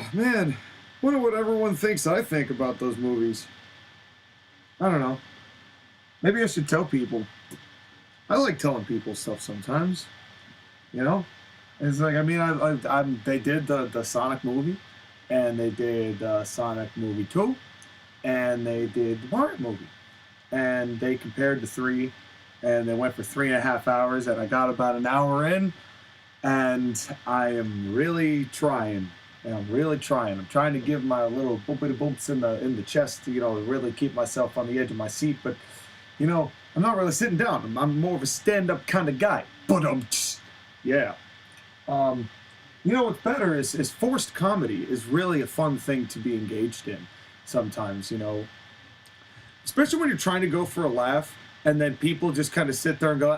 Oh, man. Wonder what everyone thinks I think about those movies. I don't know. Maybe I should tell people. I like telling people stuff sometimes. You know? It's like, I mean, they did the Sonic movie, and they did Sonic movie 2, and they did the Mario movie. And they compared the three, and they went for 3.5 hours, and I got about an hour in, and I am really trying. And I'm really trying. I'm trying to give my little boopity boops in the chest to, really keep myself on the edge of my seat. But, I'm not really sitting down. I'm more of a stand-up kind of guy. But yeah. What's better is forced comedy is really a fun thing to be engaged in sometimes, Especially when you're trying to go for a laugh, and then people just kind of sit there and go,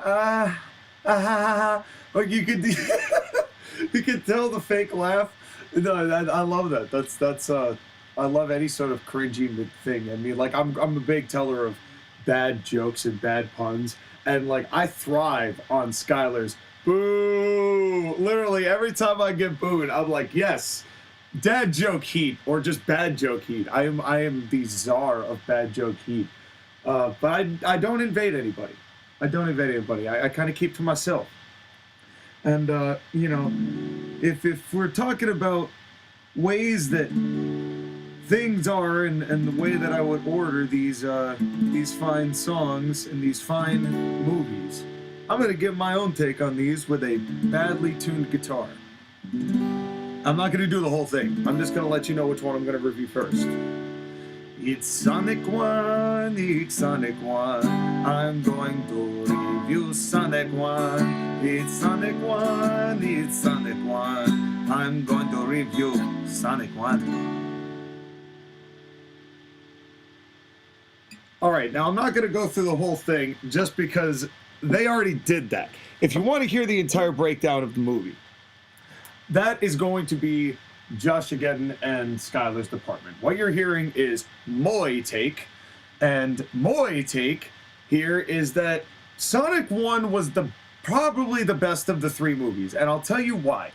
like you could, you could tell the fake laugh. No, I love that. That's I love any sort of cringy thing. I mean, like I'm a big teller of bad jokes and bad puns, and like I thrive on Skylar's boo. Literally every time I get booed, I'm like, yes, dad joke heat or just bad joke heat. I am the czar of bad joke heat. But I don't invade anybody. I don't invade anybody. I kind of keep to myself. And if we're talking about ways that things are and the way that I would order these fine songs and these fine movies, I'm gonna give my own take on these with a badly tuned guitar. I'm not gonna do the whole thing. I'm just gonna let you know which one I'm gonna review first. It's Sonic 1, it's Sonic 1. I'm going to review Sonic 1. It's Sonic 1, it's Sonic 1. I'm going to review Sonic 1. Alright, now I'm not going to go through the whole thing just because they already did that. If you want to hear the entire breakdown of the movie, that is going to be Josh Ageddon and Skylar's department. What you're hearing is my take, and my take here is that Sonic 1 was probably the best of the three movies, and I'll tell you why.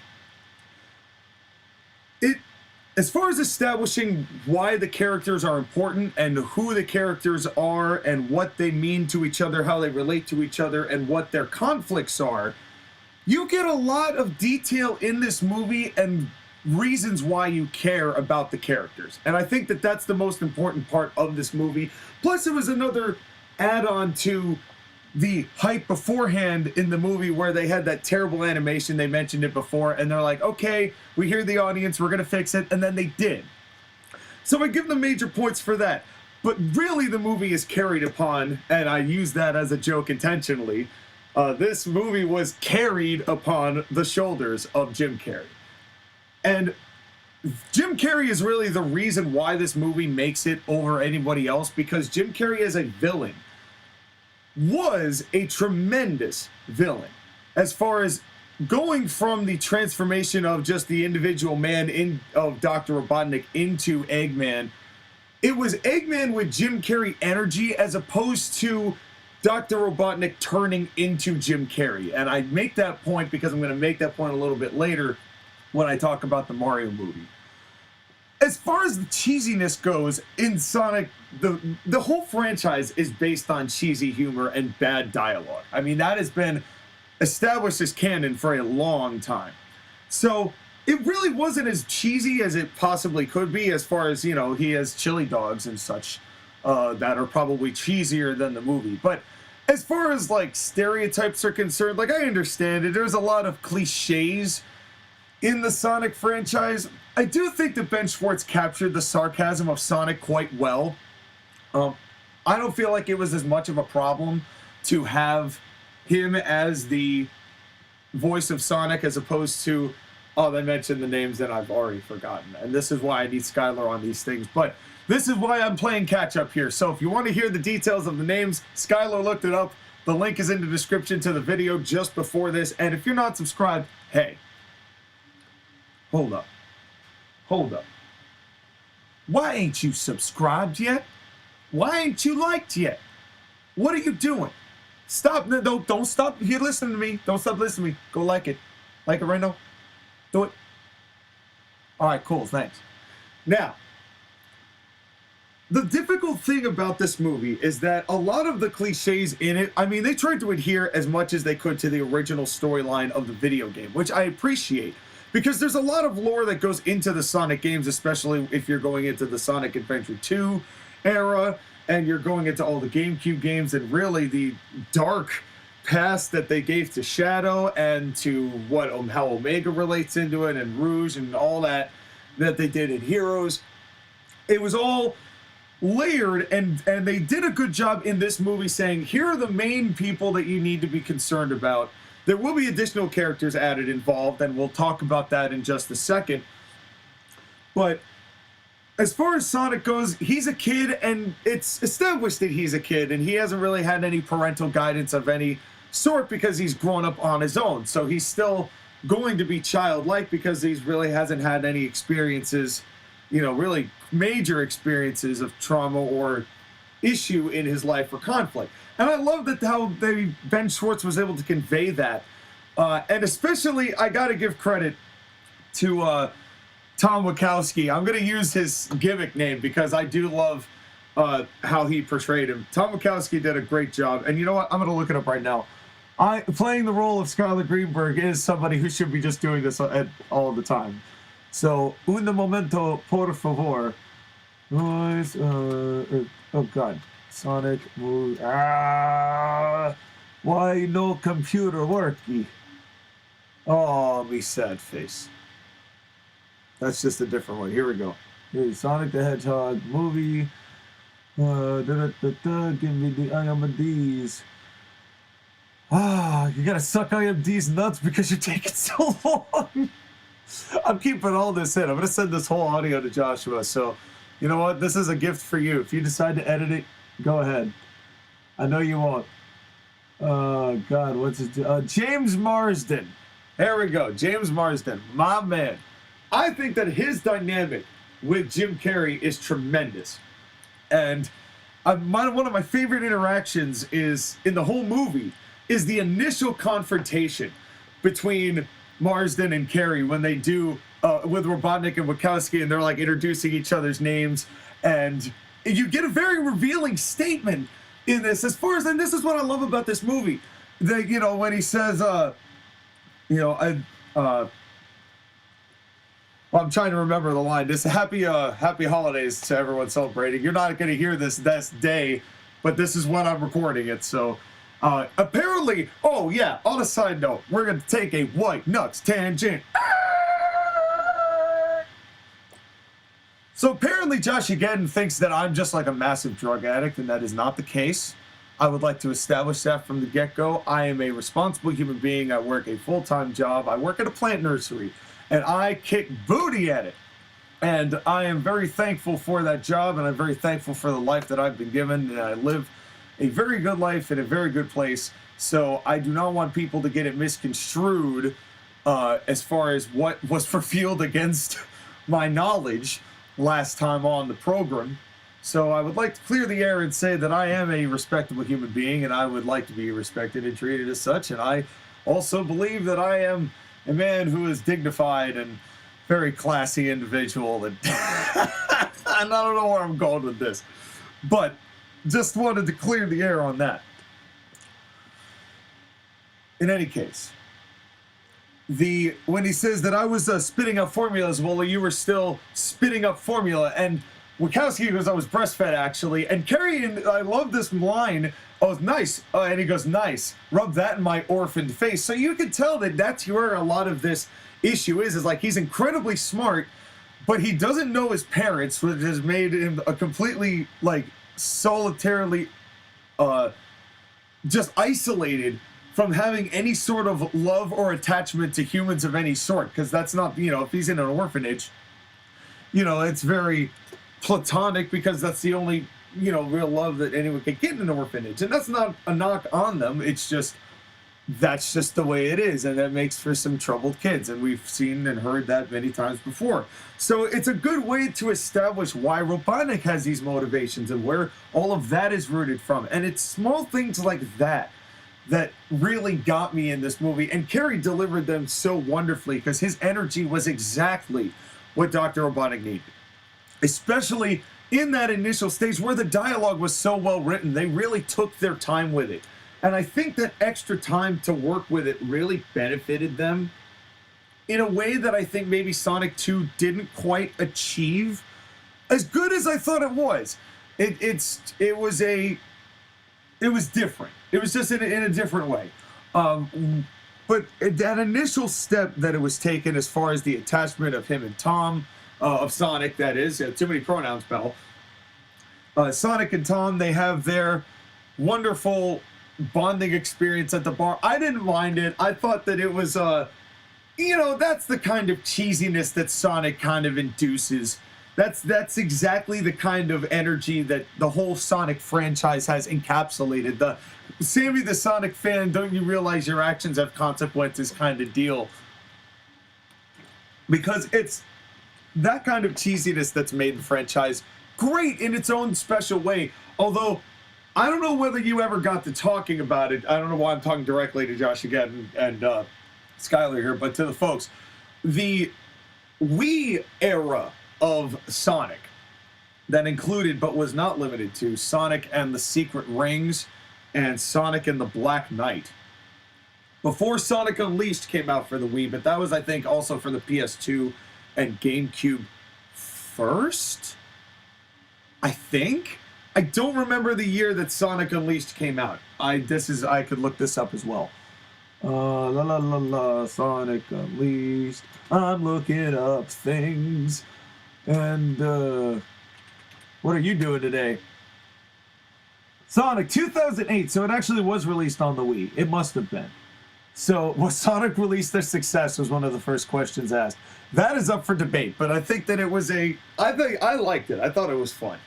As far as establishing why the characters are important and who the characters are and what they mean to each other, how they relate to each other, and what their conflicts are, you get a lot of detail in this movie and reasons why you care about the characters. And I think that that's the most important part of this movie. Plus, it was another add-on to the hype beforehand in the movie where they had that terrible animation. They mentioned it before, and they're like, okay, we hear the audience, we're going to fix it, and then they did. So I give them major points for that. But really, the movie is carried upon, and I use that as a joke intentionally, this movie was carried upon the shoulders of Jim Carrey. And Jim Carrey is really the reason why this movie makes it over anybody else, because Jim Carrey as a villain was a tremendous villain. As far as going from the transformation of just the individual man of Dr. Robotnik into Eggman, it was Eggman with Jim Carrey energy as opposed to Dr. Robotnik turning into Jim Carrey. And I make that point because I'm going to make that point a little bit later when I talk about the Mario movie. As far as the cheesiness goes in Sonic, the whole franchise is based on cheesy humor and bad dialogue. I mean, that has been established as canon for a long time. So it really wasn't as cheesy as it possibly could be, as far as, he has chili dogs and such that are probably cheesier than the movie. But as far as, like, stereotypes are concerned, like, I understand it. There's a lot of cliches in the Sonic franchise. I do think that Ben Schwartz captured the sarcasm of Sonic quite well. I don't feel like it was as much of a problem to have him as the voice of Sonic as opposed to, they mentioned the names that I've already forgotten. And this is why I need Skylar on these things. But this is why I'm playing catch up here. So if you want to hear the details of the names, Skylar looked it up. The link is in the description to the video just before this. And if you're not subscribed, hey, hold up. Why ain't you subscribed yet? Why ain't you liked yet? What are you doing? Stop. Don't stop. You're listening to me. Don't stop listening to me. Go like it. Like it right now. Do it. All right, cool, thanks. Now, the difficult thing about this movie is that a lot of the cliches in it, I mean, they tried to adhere as much as they could to the original storyline of the video game, which I appreciate, because there's a lot of lore that goes into the Sonic games, especially if you're going into the Sonic Adventure 2 era, and you're going into all the GameCube games, and really the dark past that they gave to Shadow, and to how Omega relates into it, and Rouge, and all that they did in Heroes. It was all layered, and they did a good job in this movie saying, here are the main people that you need to be concerned about. There will be additional characters added involved, and we'll talk about that in just a second. But as far as Sonic goes, he's a kid, and it's established that he's a kid, and he hasn't really had any parental guidance of any sort because he's grown up on his own. So he's still going to be childlike because he really hasn't had any experiences, really major experiences of trauma or issue in his life or conflict. And I love that how Ben Schwartz was able to convey that. And especially, I got to give credit to Tom Wachowski. I'm going to use his gimmick name because I do love how he portrayed him. Tom Wachowski did a great job. And you know what? I'm going to look it up right now. Playing the role of Scarlett Greenberg is somebody who should be just doing this all the time. So, un momento, por favor. Oh God, Sonic move. Why no computer worky? Oh, me sad face. That's just a different one. Here we go. Here's Sonic the Hedgehog movie. Give me the IMDs. You gotta suck IMD's nuts because you're taking so long. I'm keeping all this in. I'm going to send this whole audio to Joshua. So, you know what? This is a gift for you. If you decide to edit it, go ahead. I know you won't. God, what's his... James Marsden. There we go. James Marsden. My man. I think that his dynamic with Jim Carrey is tremendous. And one of my favorite interactions is, in the whole movie, is the initial confrontation between Marsden and Carrey when they do with Robotnik and Wachowski, and they're like introducing each other's names, and you get a very revealing statement in this. And this is what I love about this movie. That when he says, well, I'm trying to remember the line. This happy holidays to everyone celebrating. You're not going to hear this day, but this is when I'm recording it. So. Apparently, oh yeah, on a side note, we're going to take a white nuts tangent. So apparently Josh again thinks that I'm just like a massive drug addict, and that is not the case. I would like to establish that from the get-go. I am a responsible human being. I work a full-time job. I work at a plant nursery, and I kick booty at it. And I am very thankful for that job, and I'm very thankful for the life that I've been given, and I live a very good life in a very good place. So I do not want people to get it misconstrued as far as what was revealed against my knowledge last time on the program. So I would like to clear the air and say that I am a respectable human being, and I would like to be respected and treated as such. And I also believe that I am a man who is dignified and very classy individual. And I don't know where I'm going with this, but just wanted to clear the air on that. In any case, when he says that I was spitting up formulas, well, you were still spitting up formula, and Wachowski goes, I was breastfed actually, and Carrey, I love this line. Oh, nice, and he goes, nice. Rub that in my orphaned face. So you can tell that that's where a lot of this issue is like he's incredibly smart, but he doesn't know his parents, which has made him a completely like solitarily just isolated from having any sort of love or attachment to humans of any sort, because that's not, if he's in an orphanage, it's very platonic, because that's the only real love that anyone can get in an orphanage. And that's not a knock on them, it's just that's just the way it is, and that makes for some troubled kids, and we've seen and heard that many times before. So it's a good way to establish why Robotnik has these motivations and where all of that is rooted from. And it's small things like that that really got me in this movie, and Carrey delivered them so wonderfully, because his energy was exactly what Dr. Robotnik needed. Especially in that initial stage where the dialogue was so well written. They really took their time with it. And I think that extra time to work with it really benefited them in a way that I think maybe Sonic 2 didn't quite achieve. As good as I thought it was, it was different. It was just in a different way. But that initial step that it was taken as far as the attachment of him and Tom, of Sonic, that is, too many pronouns, Bell. Sonic and Tom, they have their wonderful bonding experience at the bar. I didn't mind it. I thought that it was, that's the kind of cheesiness that Sonic kind of induces. That's exactly the kind of energy that the whole Sonic franchise has encapsulated. The Sammy the Sonic fan, don't you realize your actions have consequences kind of deal. Because it's that kind of cheesiness that's made the franchise great in its own special way. Although, I don't know whether you ever got to talking about it. I don't know why I'm talking directly to Josh again and Skylar here, but to the folks. The Wii era of Sonic that included, but was not limited to, Sonic and the Secret Rings and Sonic and the Black Knight. Before Sonic Unleashed came out for the Wii, but that was, I think, also for the PS2 and GameCube first? I think? I don't remember the year that Sonic Unleashed came out. I could look this up as well. Sonic Unleashed. I'm looking up things. And, what are you doing today? Sonic 2008, so it actually was released on the Wii. It must have been. So, was Sonic released their success was one of the first questions asked. That is up for debate, but I think that it was I liked it. I thought it was fun.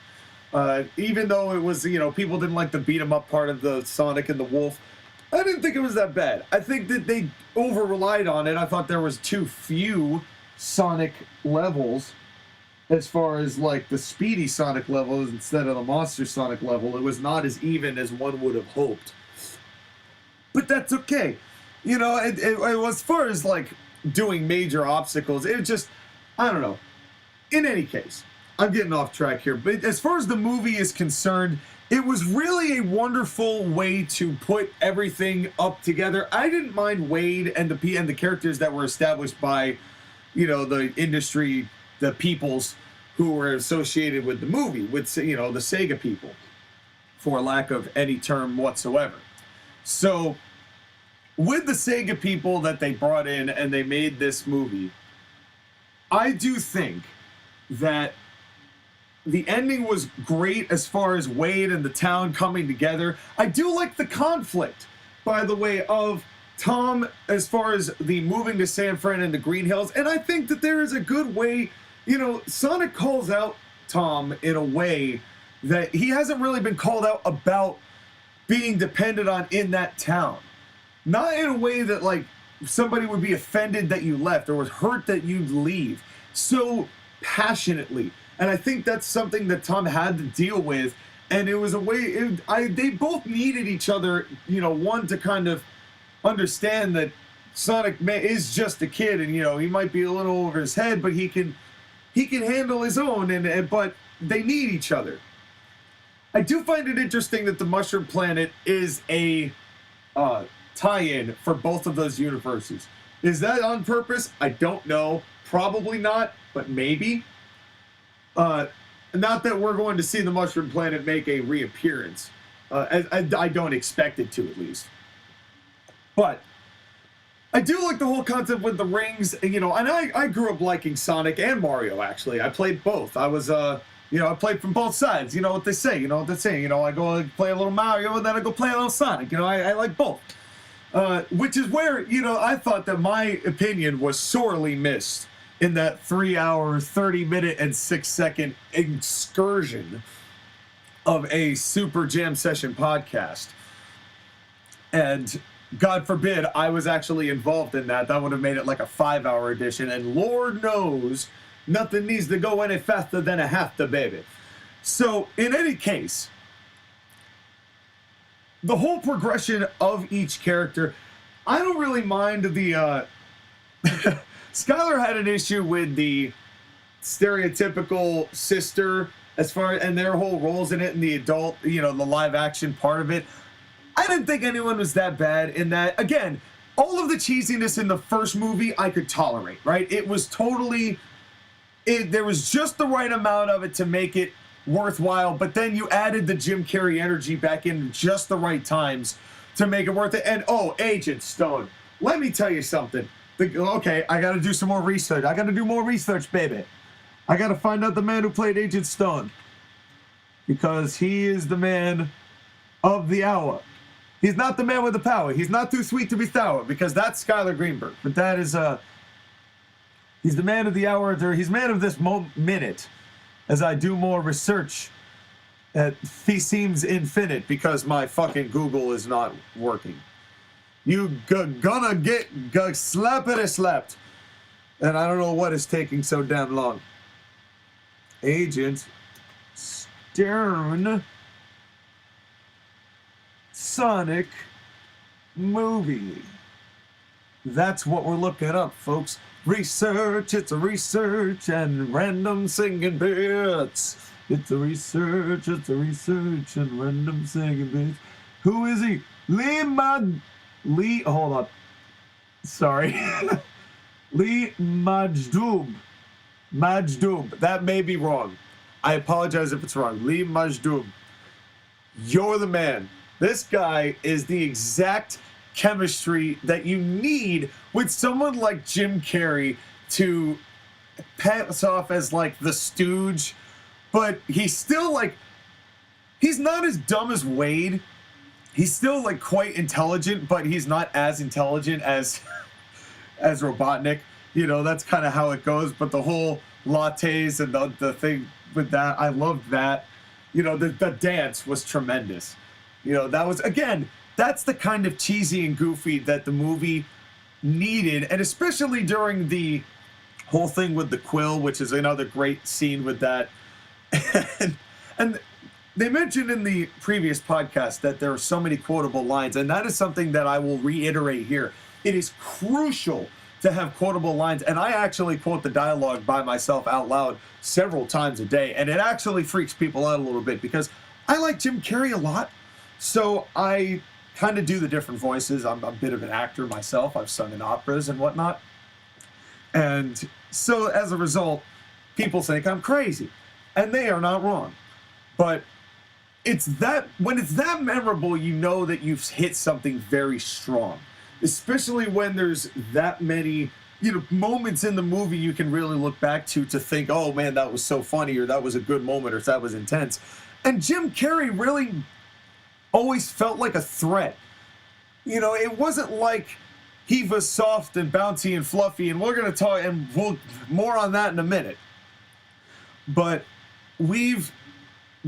Even though it was, people didn't like the beat 'em up part of the Sonic and the Wolf, I didn't think it was that bad. I think that they over-relied on it. I thought there was too few Sonic levels as far as, like, the speedy Sonic levels instead of the Monster Sonic level. It was not as even as one would have hoped. But that's okay. As far as, like, doing major obstacles, it just, I don't know. In any case, I'm getting off track here, but as far as the movie is concerned, it was really a wonderful way to put everything up together. I didn't mind Wade and the characters that were established by, the industry, the peoples who were associated with the movie, with, the Sega people, for lack of any term whatsoever. So, with the Sega people that they brought in and they made this movie, I do think that the ending was great as far as Wade and the town coming together. I do like the conflict, by the way, of Tom as far as the moving to San Fran and the Green Hills. And I think that there is a good way, Sonic calls out Tom in a way that he hasn't really been called out about being dependent on in that town. Not in a way that, like, somebody would be offended that you left or was hurt that you'd leave so passionately. And I think that's something that Tom had to deal with. And it was a way, they both needed each other, one to kind of understand that Sonic is just a kid and, he might be a little over his head, but he can handle his own, but they need each other. I do find it interesting that the Mushroom Planet is a tie-in for both of those universes. Is that on purpose? I don't know. Probably not, but maybe. Not that we're going to see the Mushroom Planet make a reappearance. I don't expect it to, at least. But I do like the whole concept with the rings, and I grew up liking Sonic and Mario, actually. I played both. I was, I played from both sides. You know what they say, I go play a little Mario, and then I go play a little Sonic. I like both. Which is where, I thought that my opinion was sorely missed in that 3-hour, 30-minute, and 6-second excursion of a Super Jam Session podcast. And God forbid I was actually involved in that. That would have made it like a 5-hour edition. And Lord knows, nothing needs to go any faster than a half the baby. So, in any case, the whole progression of each character, I don't really mind the, Skylar had an issue with the stereotypical sister as far and their whole roles in it and the adult, the live action part of it. I didn't think anyone was that bad in that. Again, all of the cheesiness in the first movie I could tolerate, right? It was totally, there was just the right amount of it to make it worthwhile, but then you added the Jim Carrey energy back in just the right times to make it worth it. And Agent Stone, let me tell you something. Okay, I gotta do some more research. I gotta do more research, baby. I gotta find out the man who played Agent Stone, because he is the man of the hour. He's not the man with the power. He's not too sweet to be sour, because that's Skylar Greenberg. But that is, he's the man of the hour. He's man of this minute. As I do more research, he seems infinite because my fucking Google is not working. You gonna get slapped. And I don't know what is taking so damn long. Agent Stern Sonic movie. That's what we're looking up, folks. Research, it's a research and random singing bits. It's a research and random singing bits. Who is he? Hold up. Sorry. Lee Majdoub. That may be wrong. I apologize if it's wrong. Lee Majdoub. You're the man. This guy is the exact chemistry that you need with someone like Jim Carrey to pass off as like the stooge, but he's still like, he's not as dumb as Wade. He's still like quite intelligent, but he's not as intelligent as Robotnik. That's kind of how it goes. But the whole lattes and the thing with that, I loved that. The dance was tremendous. That was, again, that's the kind of cheesy and goofy that the movie needed. And especially during the whole thing with the quill, which is another great scene with that. and they mentioned in the previous podcast that there are so many quotable lines, and that is something that I will reiterate here. It is crucial to have quotable lines, and I actually quote the dialogue by myself out loud several times a day, and it actually freaks people out a little bit because I like Jim Carrey a lot, so I kind of do the different voices. I'm a bit of an actor myself. I've sung in operas and whatnot, and so as a result, people think I'm crazy, and they are not wrong. But when it's that memorable, you know that you've hit something very strong, especially when there's that many, moments in the movie you can really look back to think, oh man, that was so funny, or that was a good moment, or that was intense. And Jim Carrey really always felt like a threat. It wasn't like he was soft and bouncy and fluffy, and we're going to talk, and we'll more on that in a minute. But we've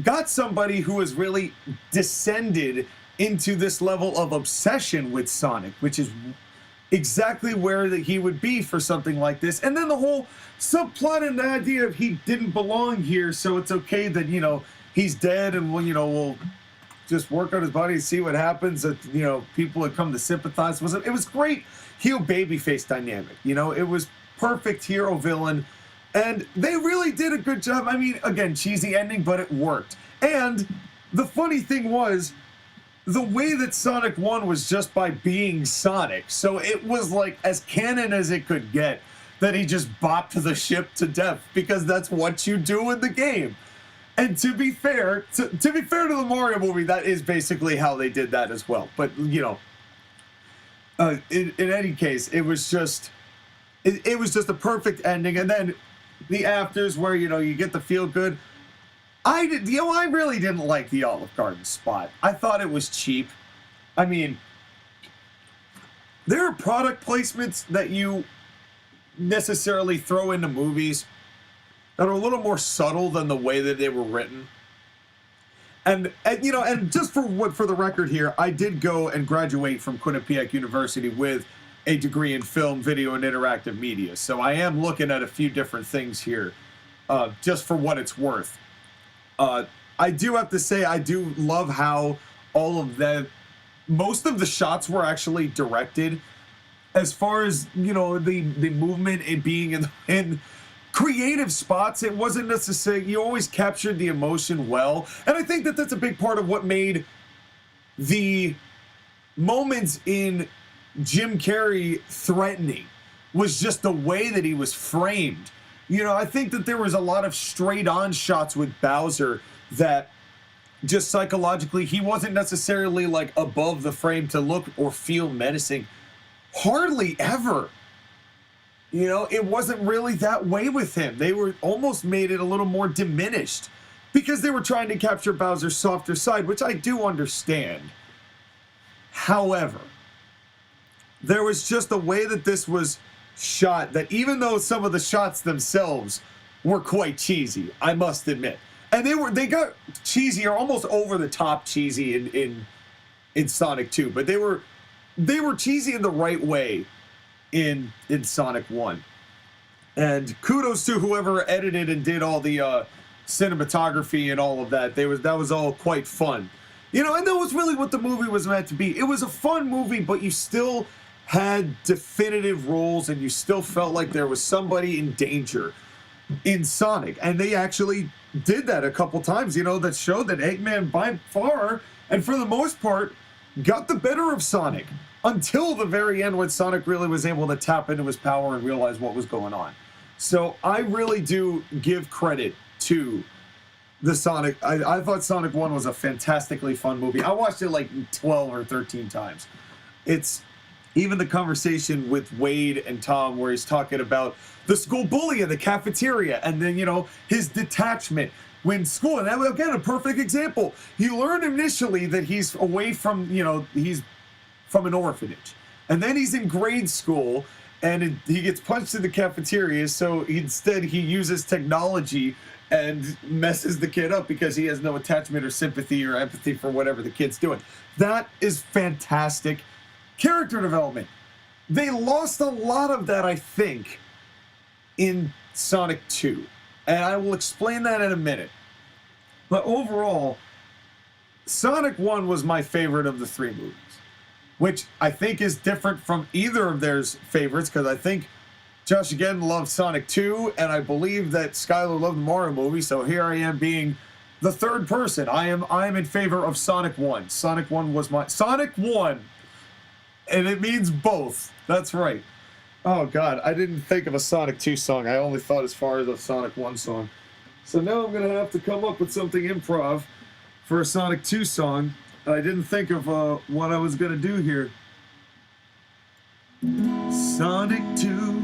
got somebody who has really descended into this level of obsession with Sonic, which is exactly where he would be for something like this. And then the whole subplot and the idea of he didn't belong here, so it's okay that, he's dead, and we'll just work on his body and see what happens. That, people would come to sympathize with him. It was great heel babyface dynamic. It was perfect hero villain. And they really did a good job. I mean, again, cheesy ending, but it worked. And the funny thing was, the way that Sonic won was just by being Sonic. So it was like as canon as it could get that he just bopped the ship to death, because that's what you do in the game. And to be fair, to the Mario movie, that is basically how they did that as well. But, in any case, it was just a perfect ending. And then the afters where, you get the feel good. I really didn't like the Olive Garden spot. I thought it was cheap. I mean, there are product placements that you necessarily throw into movies that are a little more subtle than the way that they were written. And just for the record here, I did go and graduate from Quinnipiac University with a degree in film, video, and interactive media. So I am looking at a few different things here, just for what it's worth. I do have to say, I do love how most of the shots were actually directed. As far as, the movement, it being creative spots. It wasn't necessarily, you always captured the emotion well. And I think that that's a big part of what made the moments in Jim Carrey threatening, was just the way that he was framed. You know, I think that there was a lot of straight on shots with Bowser that just psychologically, he wasn't necessarily like above the frame to look or feel menacing. Hardly ever. You know, it wasn't really that way with him. They were almost made it a little more diminished because they were trying to capture Bowser's softer side, which I do understand. However, there was just a way that this was shot that, even though some of the shots themselves were quite cheesy, I must admit. And they got cheesy, or almost over the top cheesy in Sonic 2, but they were cheesy in the right way in Sonic 1. And kudos to whoever edited and did all the cinematography and all of that. That was all quite fun. You know, and that was really what the movie was meant to be. It was a fun movie, but you still had definitive roles, and you still felt like there was somebody in danger in Sonic. And they actually did that a couple times, you know, that showed that Eggman by far, and for the most part, got the better of Sonic until the very end, when Sonic really was able to tap into his power and realize what was going on. So I really do give credit to the Sonic. I thought Sonic 1 was a fantastically fun movie. I watched it like 12 or 13 times. It's even the conversation with Wade and Tom where he's talking about the school bully in the cafeteria, and then, you know, his detachment when school, and that was, again, a perfect example. You learn initially that he's away from, you know, he's from an orphanage, and then he's in grade school, and he gets punched in the cafeteria, so instead he uses technology and messes the kid up because he has no attachment or sympathy or empathy for whatever the kid's doing. That is fantastic character development. They lost a lot of that, I think, in Sonic 2. And I will explain that in a minute. But overall, Sonic 1 was my favorite of the three movies, which I think is different from either of their favorites, because I think Josh again loved Sonic 2, and I believe that Skylar loved the Mario movie, so here I am being the third person. I am in favor of Sonic 1. Sonic 1 was my... Sonic 1! And it means both. That's right. Oh, God. I didn't think of a Sonic 2 song. I only thought as far as a Sonic 1 song. So now I'm going to have to come up with something improv for a Sonic 2 song. I didn't think of what I was going to do here. Sonic 2.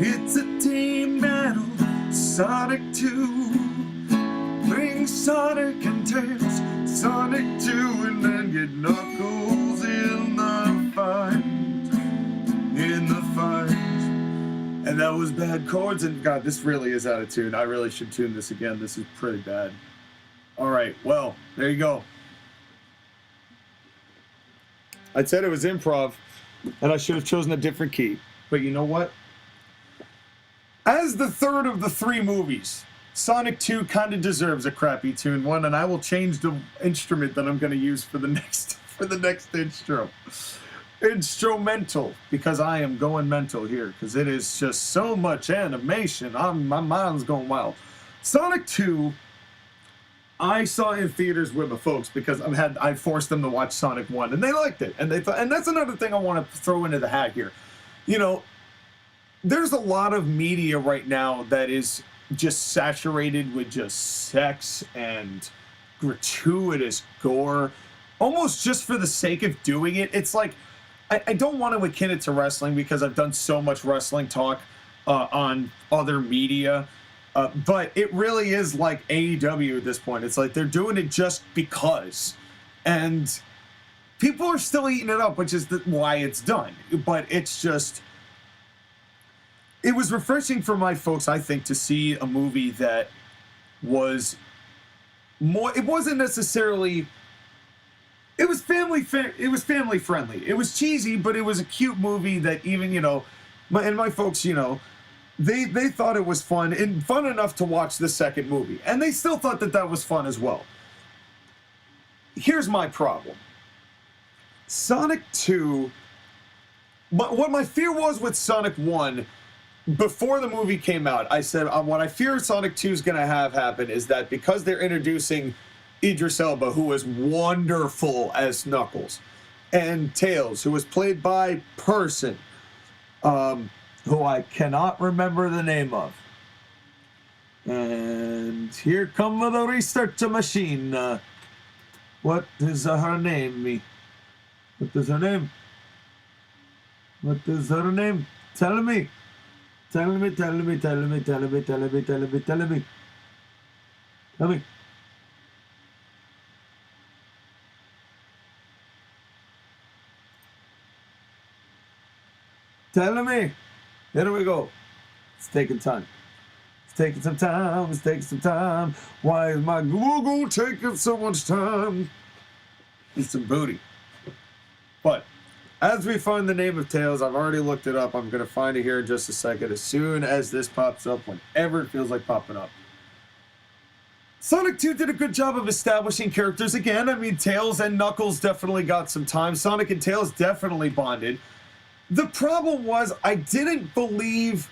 It's a team battle. Sonic 2. Bring Sonic and Tails. Sonic 2, and then get Knuckles in the fight. In the fight. And that was bad chords, and God, this really is out of tune. I really should tune this again. This is pretty bad. All right, well, there you go. I said it was improv, and I should have chosen a different key. But you know what? As the third of the three movies, Sonic 2 kind of deserves a crappy tune one, and I will change the instrument that I'm going to use for the next intro. Instrumental, because I am going mental here, because it is just so much animation. My mind's going wild. Sonic 2, I saw in theaters with my folks because I forced them to watch Sonic 1, and they liked it, and they thought, and that's another thing I want to throw into the hat here. You know, there's a lot of media right now that is just saturated with just sex and gratuitous gore, almost just for the sake of doing it. It's like, I don't want to akin it to wrestling because I've done so much wrestling talk on other media, but it really is like AEW at this point. It's like they're doing it just because, and people are still eating it up, which is why it's done. But it's just, it was refreshing for my folks, I think, to see a movie that was more, it wasn't necessarily, it was family friendly. It was cheesy, but it was a cute movie that even, you know, my folks, you know, they thought it was fun, and fun enough to watch the second movie. And they still thought that was fun as well. Here's my problem. Sonic 2, what my fear was with Sonic 1 before the movie came out, I said what I fear Sonic 2 is going to have happen is that because they're introducing Idris Elba, who was wonderful as Knuckles, and Tails, who was played by Person, who I cannot remember the name of. And here come the research machine. What is her name? What is her name? What is her name? Tell me. Tell me. Tell me. Tell me. Tell me. Tell me. Tell me. Tell me. Tell me. Tell me. Here we go. It's taking time. It's taking some time. It's taking some time. Why is my Google taking so much time? It's some booty. But as we find the name of Tails, I've already looked it up. I'm going to find it here in just a second. As soon as this pops up, whenever it feels like popping up. Sonic 2 did a good job of establishing characters again. I mean, Tails and Knuckles definitely got some time. Sonic and Tails definitely bonded. The problem was I didn't believe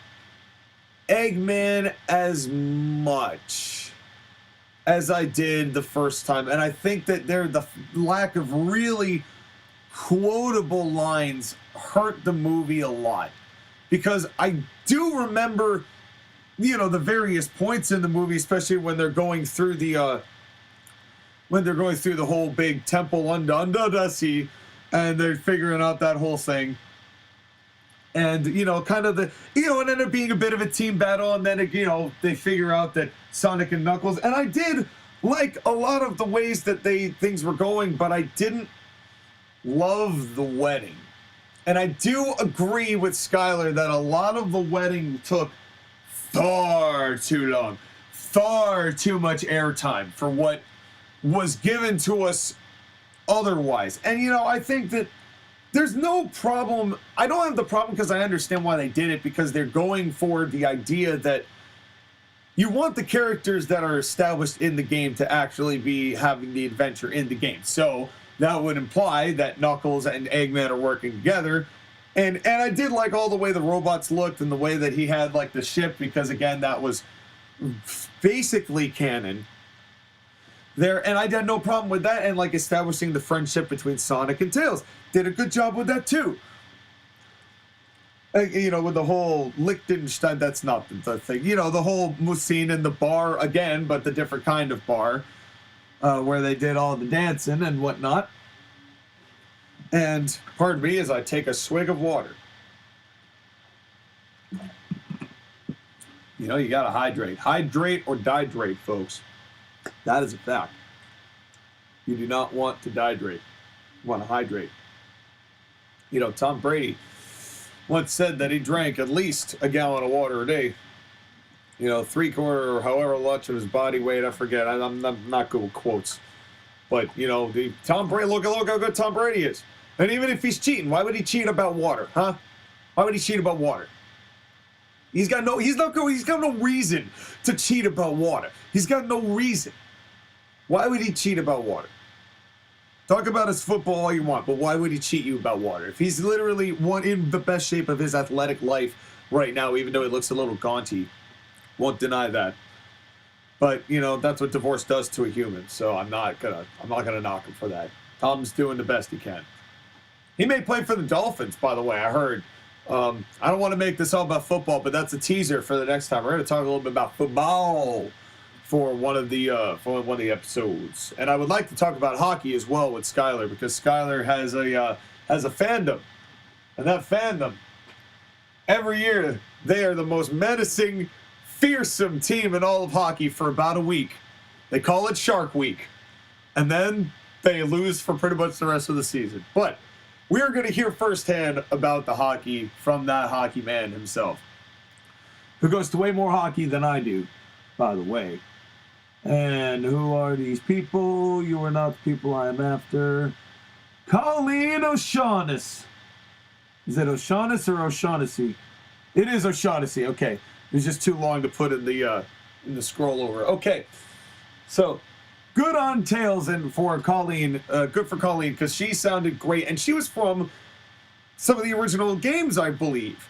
Eggman as much as I did the first time. And I think that the lack of really quotable lines hurt the movie a lot. Because I do remember, the various points in the movie, especially when they're going through the whole big temple under the sea, and they're figuring out that whole thing. And, kind of it ended up being a bit of a team battle, and then, they figure out that Sonic and Knuckles, and I did like a lot of the ways that things were going, but I didn't love the wedding. And I do agree with Skylar that a lot of the wedding took far too long, far too much airtime for what was given to us otherwise. And, I think that there's no problem. I don't have the problem because I understand why they did it, because they're going for the idea that you want the characters that are established in the game to actually be having the adventure in the game. So that would imply that Knuckles and Eggman are working together. And I did like all the way the robots looked and the way that he had like the ship, because again, that was basically canon there. And I had no problem with that. And like establishing the friendship between Sonic and Tails. Did a good job with that too. With the whole Liechtenstein, that's not the thing. The whole scene in the bar again, but the different kind of bar, where they did all the dancing and whatnot. And pardon me as I take a swig of water. You gotta hydrate. Hydrate or dihydrate, folks. That is a fact. You do not want to dihydrate. You want to hydrate. Tom Brady once said that he drank at least a gallon of water a day. 3/4 or however much of his body weight, I forget. I'm not good with quotes. But, Tom Brady, look how good Tom Brady is. And even if he's cheating, why would he cheat about water, huh? Why would he cheat about water? He's got no reason to cheat about water. He's got no reason. Why would he cheat about water? Talk about his football all you want, but why would he cheat you about water? If he's literally in the best shape of his athletic life right now, even though he looks a little gaunty, won't deny that. But, that's what divorce does to a human, so I'm not gonna knock him for that. Tom's doing the best he can. He may play for the Dolphins, by the way, I heard. I don't want to make this all about football, but that's a teaser for the next time. We're going to talk a little bit about football for one of the episodes. And I would like to talk about hockey as well with Skylar, because Skylar has a fandom. And that fandom, every year, they are the most menacing, fearsome team in all of hockey for about a week. They call it Shark Week. And then they lose for pretty much the rest of the season. But we're going to hear firsthand about the hockey from that hockey man himself, who goes to way more hockey than I do, by the way. And who are these people? You are not the people I am after. Colleen O'Shaughnessy. Is it O'Shaughnessy or O'Shaughnessy? It is O'Shaughnessy. Okay. It's just too long to put in the scroll over. Okay. So, good on Tails and for Colleen. Good for Colleen, because she sounded great. And she was from some of the original games, I believe.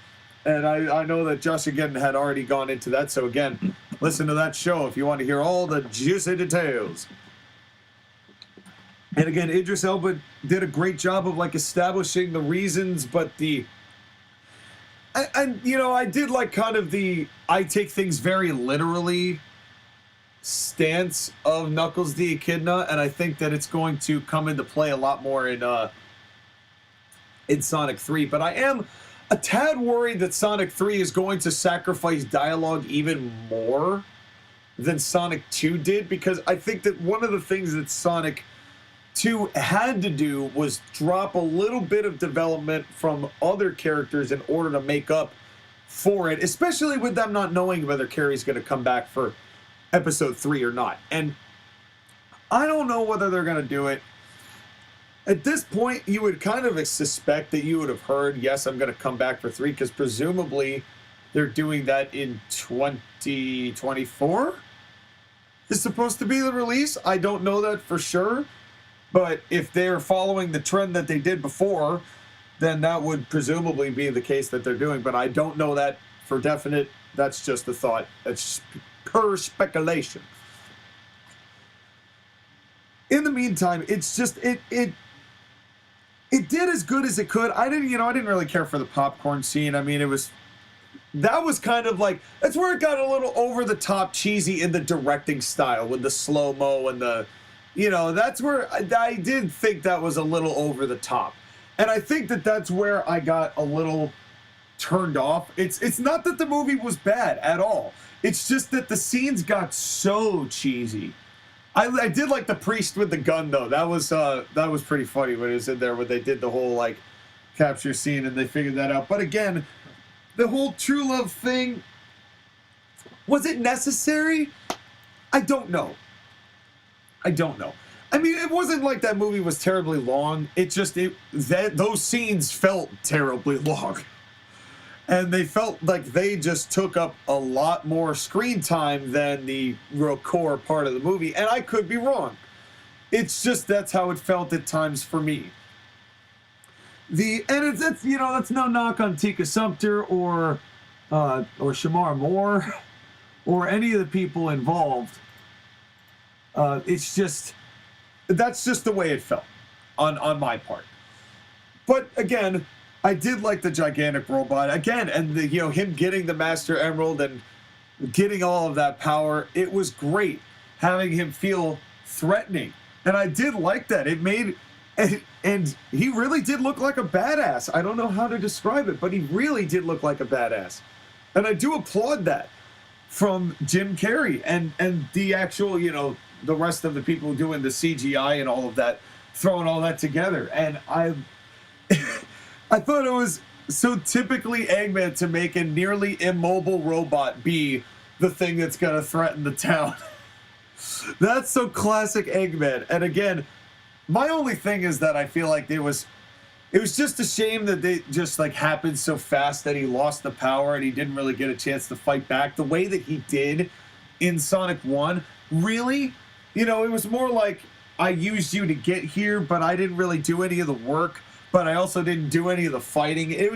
And I know that Josh again had already gone into that. So again, listen to that show if you want to hear all the juicy details. And again, Idris Elba did a great job of like establishing the reasons, but I did like kind of the I take things very literally stance of Knuckles the Echidna, and I think that it's going to come into play a lot more in Sonic 3. But I am a tad worried that Sonic 3 is going to sacrifice dialogue even more than Sonic 2 did, because I think that one of the things that Sonic 2 had to do was drop a little bit of development from other characters in order to make up for it, especially with them not knowing whether Carrie's going to come back for episode 3 or not. And I don't know whether they're going to do it. At this point, you would kind of suspect that you would have heard, yes, I'm going to come back for 3, because presumably they're doing that in 2024 is supposed to be the release. I don't know that for sure, but if they're following the trend that they did before, then that would presumably be the case that they're doing. But I don't know that for definite. That's just a thought. That's pure speculation. In the meantime, it's just it did as good as it could. I didn't really care for the popcorn scene. I mean, that was kind of like, that's where it got a little over the top cheesy in the directing style with the slow-mo and that's where I did think that was a little over the top. And I think that that's where I got a little turned off. It's not that the movie was bad at all. It's just that the scenes got so cheesy. I did like the priest with the gun though. That was pretty funny when it was in there when they did the whole like capture scene and they figured that out. But again, the whole true love thing, was it necessary? I don't know. I mean, it wasn't like that movie was terribly long. It just those scenes felt terribly long. And they felt like they just took up a lot more screen time than the real core part of the movie. And I could be wrong. It's just that's how it felt at times for me. That's no knock on Tika Sumpter or Shamar Moore or any of the people involved. It's just that's just the way it felt on my part. But again, I did like the gigantic robot again, and him getting the Master Emerald and getting all of that power. It was great having him feel threatening, and I did like that. It made and he really did look like a badass. I don't know how to describe it, but he really did look like a badass, and I do applaud that from Jim Carrey and the actual the rest of the people doing the CGI and all of that, throwing all that together. And I thought it was so typically Eggman to make a nearly immobile robot be the thing that's going to threaten the town. That's so classic Eggman. And again, my only thing is that I feel like it was just a shame that they just like happened so fast that he lost the power and he didn't really get a chance to fight back the way that he did in Sonic 1. Really? It was more like I used you to get here, but I didn't really do any of the work. But I also didn't do any of the fighting. It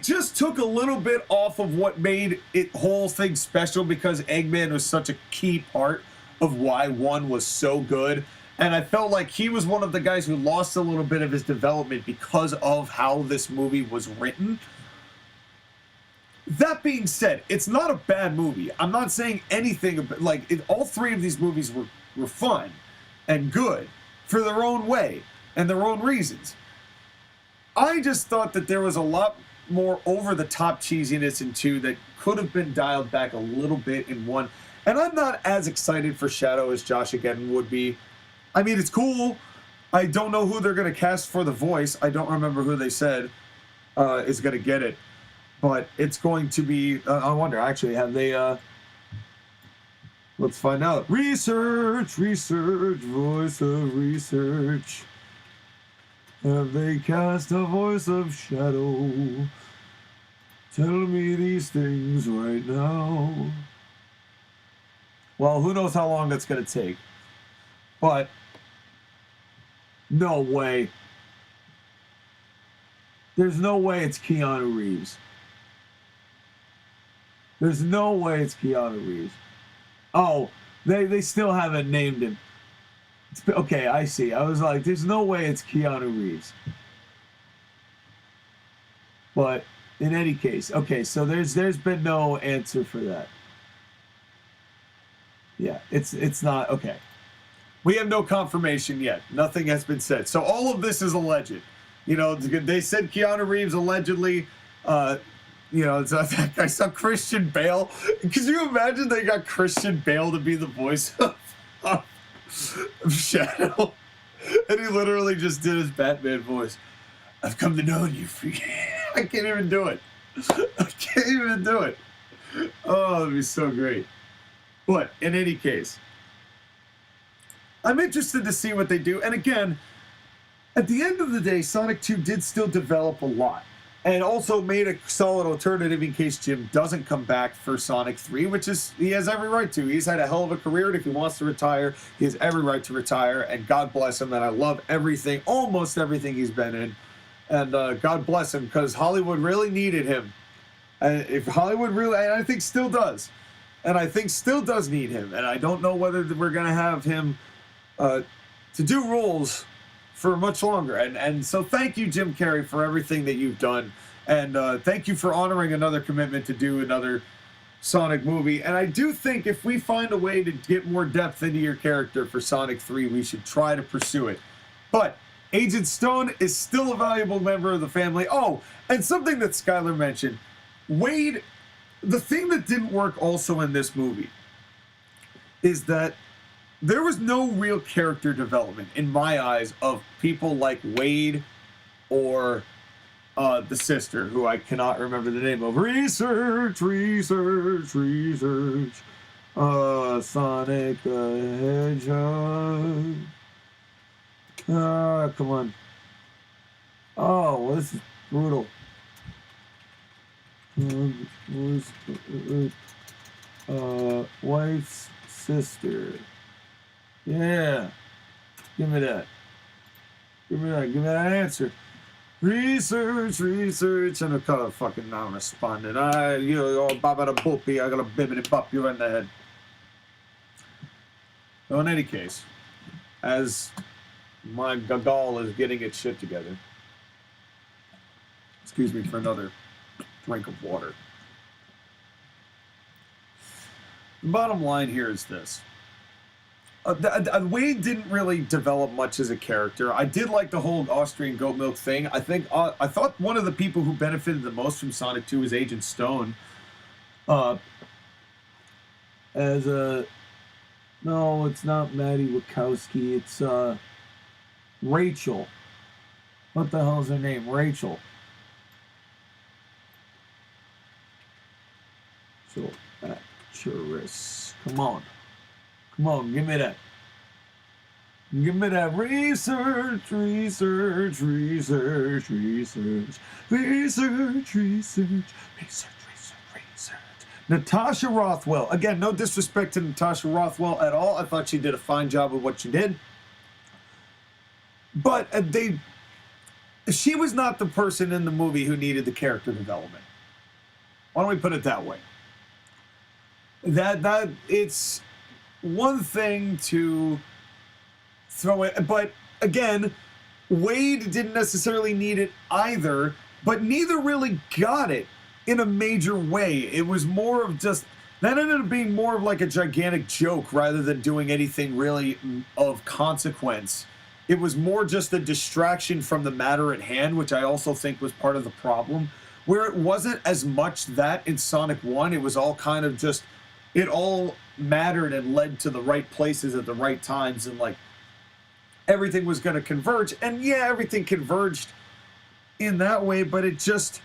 just took a little bit off of what made it whole thing special, because Eggman was such a key part of why 1 was so good. And I felt like he was one of the guys who lost a little bit of his development because of how this movie was written. That being said, it's not a bad movie. I'm not saying anything about, all 3 of these movies were fun and good for their own way and their own reasons. I just thought that there was a lot more over-the-top cheesiness in 2 that could have been dialed back a little bit in 1. And I'm not as excited for Shadow as Josh again would be. I mean, it's cool. I don't know who they're going to cast for the voice. I don't remember who they said is going to get it. But it's going to be... I wonder, actually, have they... Let's find out. Research, voice of research. Have they cast a voice of Shadow? Tell me these things right now. Well, who knows how long that's going to take. But, no way. There's no way it's Keanu Reeves. There's no way it's Keanu Reeves. Oh, they still haven't named him. Okay, I see. I was like, there's no way it's Keanu Reeves. But in any case, okay, so there's been no answer for that. Yeah, it's not okay. We have no confirmation yet. Nothing has been said. So all of this is alleged. You know, they said Keanu Reeves allegedly. You know, I saw Christian Bale. Could you imagine they got Christian Bale to be the voice of Shadow? And he literally just did his Batman voice. I've come to know you. I can't even do it. I can't even do it. Oh, that'd be so great. But in any case, I'm interested to see what they do. And again, at the end of the day, Sonic 2 did still develop a lot. And also made a solid alternative in case Jim doesn't come back for Sonic 3, which is, he has every right to. He's had a hell of a career, and if he wants to retire, he has every right to retire, and God bless him, and I love everything, almost everything he's been in. And God bless him, because Hollywood really needed him. And if Hollywood really, and I think still does, and I think still does need him, and I don't know whether we're going to have him to do roles for much longer. And so thank you, Jim Carrey, for everything that you've done. And thank you for honoring another commitment to do another Sonic movie. And I do think if we find a way to get more depth into your character for Sonic 3, we should try to pursue it. But Agent Stone is still a valuable member of the family. Oh, and something that Skylar mentioned. Wade, the thing that didn't work also in this movie is that there was no real character development, in my eyes, of people like Wade or the sister, who I cannot remember the name of. Research. Sonic the Hedgehog. Come on. Oh, well, this is brutal. Wife's sister. Yeah. Give me that. Give me that answer. Research. And a color fucking non-responding. Baba boopy. I got a bibbity bop you in the head. So in any case, as my gaggle is getting its shit together. Excuse me for another drink of water. The bottom line here is this. Wade didn't really develop much as a character. I did like the whole Austrian goat milk thing. I thought one of the people who benefited the most from Sonic 2 was Agent Stone. No, it's not Maddie Wachowski. It's Rachel. What the hell is her name? Rachel. So actress. Come on, give me that. Give me that research. Natasha Rothwell. Again, no disrespect to Natasha Rothwell at all. I thought she did a fine job with what she did. But she was not the person in the movie who needed the character development. Why don't we put it that way? That it's one thing to throw it, but again, Wade didn't necessarily need it either, but neither really got it in a major way. It was more of just, that ended up being more of like a gigantic joke rather than doing anything really of consequence. It was more just a distraction from the matter at hand, which I also think was part of the problem, where it wasn't as much that in Sonic 1, it was all kind of just, it all mattered and led to the right places at the right times, and like everything was going to converge. And yeah, everything converged in that way, but it just,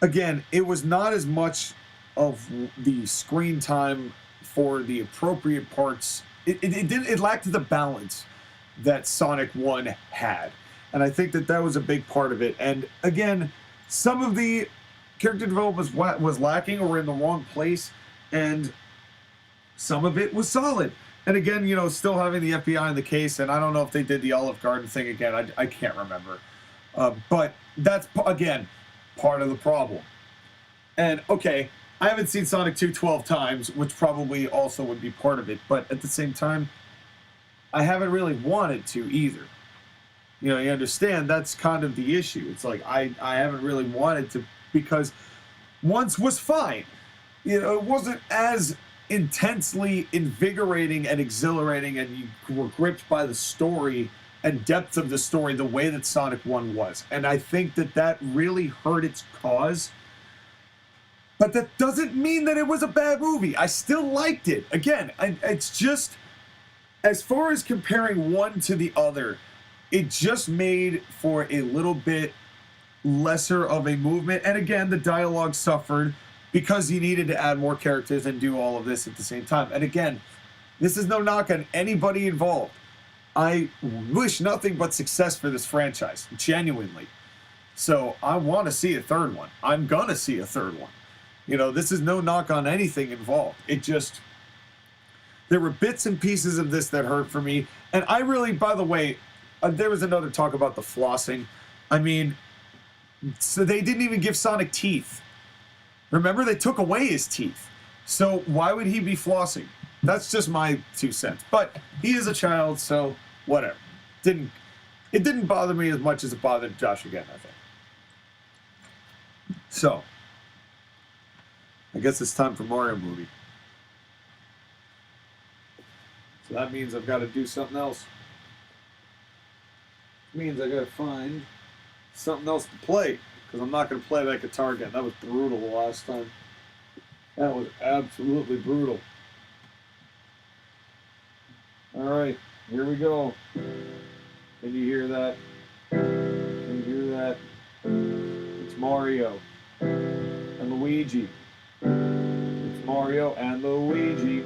again, it was not as much of the screen time for the appropriate parts. It lacked the balance that Sonic 1 had. And I think that was a big part of it. And again, some of the character development was lacking or in the wrong place, and some of it was solid. And again, still having the FBI in the case, and I don't know if they did the Olive Garden thing again. I can't remember. But that's, again, part of the problem. And, okay, I haven't seen Sonic 2 12 times, which probably also would be part of it. But at the same time, I haven't really wanted to either. You know, you understand, that's kind of the issue. It's like, I haven't really wanted to, because once was fine. You know, it wasn't as intensely invigorating and exhilarating, and you were gripped by the story and depth of the story the way that Sonic 1 was. And I think that that really hurt its cause. But that doesn't mean that it was a bad movie. I still liked it. Again, it's just, as far as comparing one to the other, it just made for a little bit lesser of a movement. And again, the dialogue suffered because you needed to add more characters and do all of this at the same time. And again, this is no knock on anybody involved. I wish nothing but success for this franchise, genuinely. So I want to see a third one. I'm gonna see a third one. You know, this is no knock on anything involved. It just, there were bits and pieces of this that hurt for me. And I really, by the way, there was another talk about the flossing. I mean, so they didn't even give Sonic teeth. Remember, they took away his teeth. So why would he be flossing? That's just my 2 cents. But he is a child, so whatever. It didn't bother me as much as it bothered Josh again, I think. So, I guess it's time for Mario movie. So that means I've got to do something else. It means I got to find something else to play, because I'm not going to play that guitar again. That was brutal the last time. That was absolutely brutal. Alright, here we go. Can you hear that? Can you hear that? It's Mario and Luigi. It's Mario and Luigi.